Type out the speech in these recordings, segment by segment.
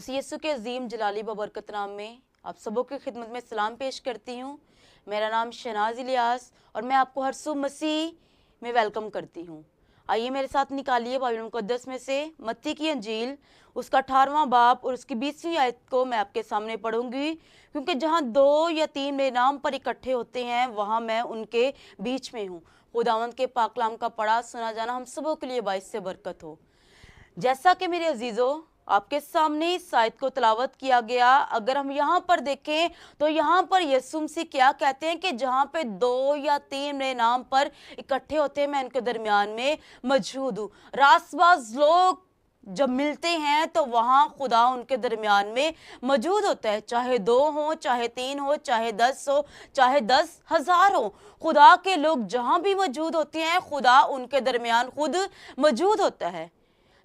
मसीह यीशु के अजीम जलाली बबरकत नाम में आप सबों की खिदमत में सलाम पेश करती हूँ। मेरा नाम शहनाज इलियास और मैं आपको हर सुबह मसीह में वेलकम करती हूँ। आइए मेरे साथ निकालिए बाइबल मुकद्दस में से मत्ती की अंजील उसका 18वां बाब और उसकी 20वीं आयत को मैं आपके सामने पढ़ूंगी, क्योंकि जहाँ 2 या 3 मेरे नाम पर इकट्ठे होते हैं वहाँ मैं उनके बीच में हूँ। खुदावंद के पाक कलाम का पढ़ा सुना जाना हम सबों के लिए बाइस से बरकत हो। जैसा कि मेरे अजीजों आपके सामने इस आयत को तलावत किया गया, अगर हम यहाँ पर देखें तो यहाँ पर यीशु मसीह क्या कहते हैं कि जहाँ पे 2 या 3 मेरे नाम पर इकट्ठे होते हैं मैं उनके दरमियान में मौजूद हूँ। रासबाज लोग जब मिलते हैं तो वहाँ खुदा उनके दरमियान में मौजूद होता है, चाहे 2 हो, चाहे 3 हो, चाहे 10 हो, चाहे 10,000 हो। खुदा के लोग जहाँ भी मौजूद होते हैं खुदा उनके दरमियान खुद मौजूद होता है।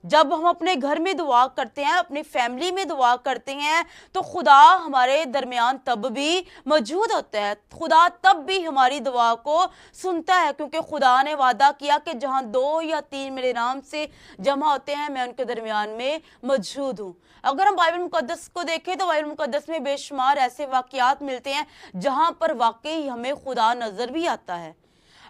जब हम अपने घर में दुआ करते हैं, अपनी फैमिली में दुआ करते हैं, तो खुदा हमारे दरमियान तब भी मौजूद होता है। खुदा तब भी हमारी दुआ को सुनता है, क्योंकि खुदा ने वादा किया कि जहाँ 2 या 3 मेरे नाम से जमा होते हैं मैं उनके दरमियान में मौजूद हूँ। अगर हम बाइबल मुकद्दस को देखें तो बाइबल मुकद्दस में बेशुमार ऐसे वाक़यात मिलते हैं जहाँ पर वाकई हमें खुदा नजर भी आता है।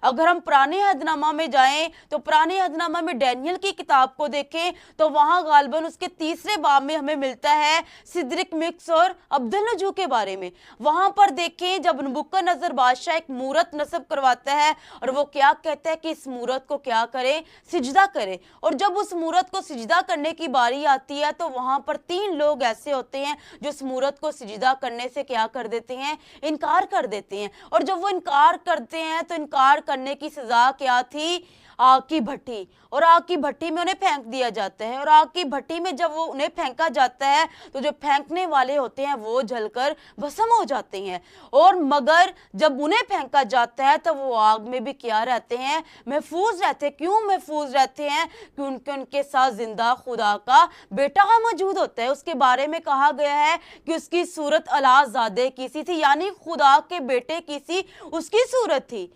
अगर हम पुराने अहदनामा में जाएं तो पुराने अहदनामा में डैनियल की किताब को देखें तो वहां गालबन उसके 3रे बाब में हमें मिलता है सिद्रिक मिक्स और अब्दुल-नजू के बारे में। वहां पर देखें जब नबूकदनेस्सर बादशाह एक मूरत नस्ब करवाता है और वो क्या कहता है कि इस मूरत को क्या करे, सिजदा करे। और जब उस मूरत को सिजदा करने की बारी आती है तो वहां पर 3 लोग ऐसे होते हैं जो इस मूरत को सिजदा करने से क्या कर देते हैं, इनकार कर देते हैं। और जब वो इनकार करते हैं तो इनकार करने की सजा क्या थी, आग की भट्टी। और आग की भट्टी में उन्हें फेंक दिया जाता है। और आग की भट्टी में जब वो उन्हें फेंका जाता है तो जो फेंकने वाले होते हैं वो जलकर भस्म हो जाते हैं। और मगर जब उन्हें फेंका जाता है तो वो आग में भी क्या रहते हैं, महफूज रहते हैं। क्यों महफूज रहते हैं? क्योंकि उनके साथ जिंदा खुदा का बेटा मौजूद होता है। उसके बारे में कहा गया है कि उसकी सूरत अलाज़ादे की सी थी, यानी खुदा के बेटे की सी उसकी सूरत थी।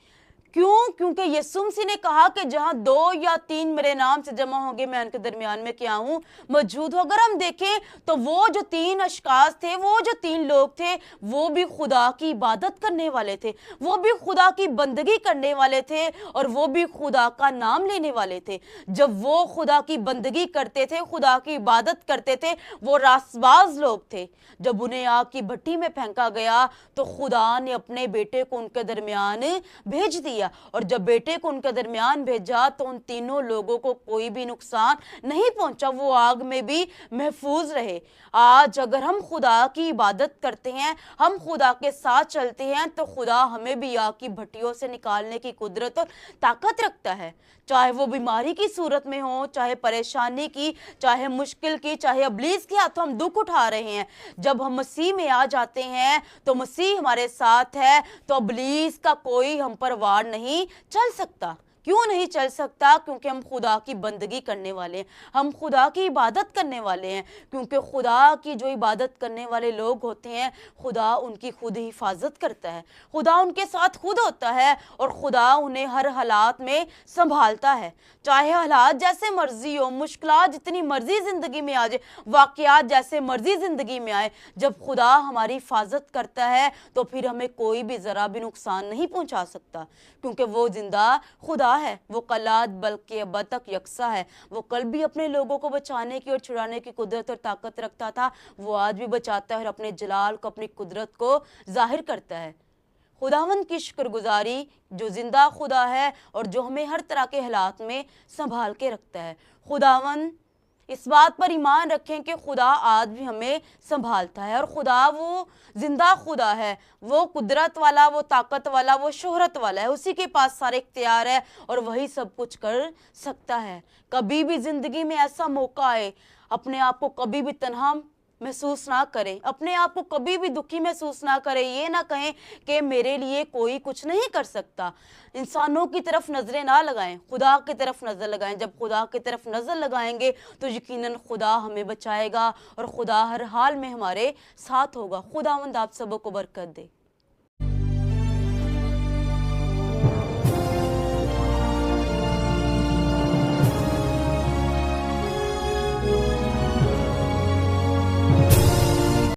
क्यों? क्योंकि यीशु मसीह ने कहा कि जहां 2 या 3 मेरे नाम से जमा होंगे मैं उनके दरमियान में क्या हूं, मौजूद हूं। अगर हम देखें तो वो जो 3 अशखास थे, वो जो 3 लोग थे, वो भी खुदा की इबादत करने वाले थे, वो भी खुदा की बंदगी करने वाले थे और वो भी खुदा का नाम लेने वाले थे। जब वो खुदा की बंदगी करते थे, खुदा की इबादत करते थे, वो रासबाज लोग थे। जब उन्हें आग की भट्टी में फेंका गया तो खुदा ने अपने बेटे को उनके दरमियान भेज दिया। और जब बेटे को उनके दरमियान भेजा तो उन तीनों लोगों को कोई भी नुकसान नहीं पहुंचा, वो आग में भी महफूज रहे। आज अगर हम खुदा की इबादत करते हैं, हम खुदा के साथ चलते हैं, तो खुदा हमें भी आग की भट्टियों से निकालने की कुदरत और ताकत रखता है। चाहे वो बीमारी की सूरत में हो, चाहे परेशानी की, चाहे मुश्किल की, चाहे इब्लीस के हाथों हम दुख उठा रहे हैं, जब हम मसीह में आ जाते हैं तो मसीह हमारे साथ है, तो इब्लीस का कोई हम पर वार नहीं चल सकता। क्यों नहीं चल सकता? क्योंकि हम खुदा की बंदगी करने वाले हैं, हम खुदा की इबादत करने वाले हैं। क्योंकि खुदा की जो इबादत करने वाले लोग होते हैं, खुदा उनकी खुद हिफाजत करता है, खुदा उनके साथ खुद होता है और खुदा उन्हें हर हालात में संभालता है। चाहे हालात जैसे मर्जी हो, मुश्किलात जितनी मर्जी जिंदगी में आ जाए, वाकयात जैसे मर्जी जिंदगी में आए, जब खुदा हमारी हिफाजत करता है तो फिर हमें कोई भी जरा भी नुकसान नहीं पहुंचा सकता, क्योंकि वो जिंदा खुदा है। वो कलात बल्कि अब तक यकसा है। वो कल भी अपने लोगों को बचाने की और छुड़ाने की कुदरत और ताकत रखता था, वो आज भी बचाता है और अपने जलाल को, अपनी कुदरत को जाहिर करता है। खुदावंद की शुक्रगुजारी जो जिंदा खुदा है और जो हमें हर तरह के हालात में संभाल के रखता है। खुदावंद इस बात पर ईमान रखें कि खुदा आज भी हमें संभालता है और खुदा वो जिंदा खुदा है, वो कुदरत वाला, वो ताकत वाला, वो शोहरत वाला है। उसी के पास सारे इख्तियार है और वही सब कुछ कर सकता है। कभी भी जिंदगी में ऐसा मौका आए, अपने आप को कभी भी तन्हा महसूस ना करें, अपने आप को कभी भी दुखी महसूस ना करें, ये ना कहें कि मेरे लिए कोई कुछ नहीं कर सकता। इंसानों की तरफ नजरें ना लगाएं, खुदा की तरफ नजर लगाएं। जब खुदा की तरफ नजर लगाएंगे तो यकीनन खुदा हमें बचाएगा और खुदा हर हाल में हमारे साथ होगा। खुदावंद आप सबों को बरकत दे।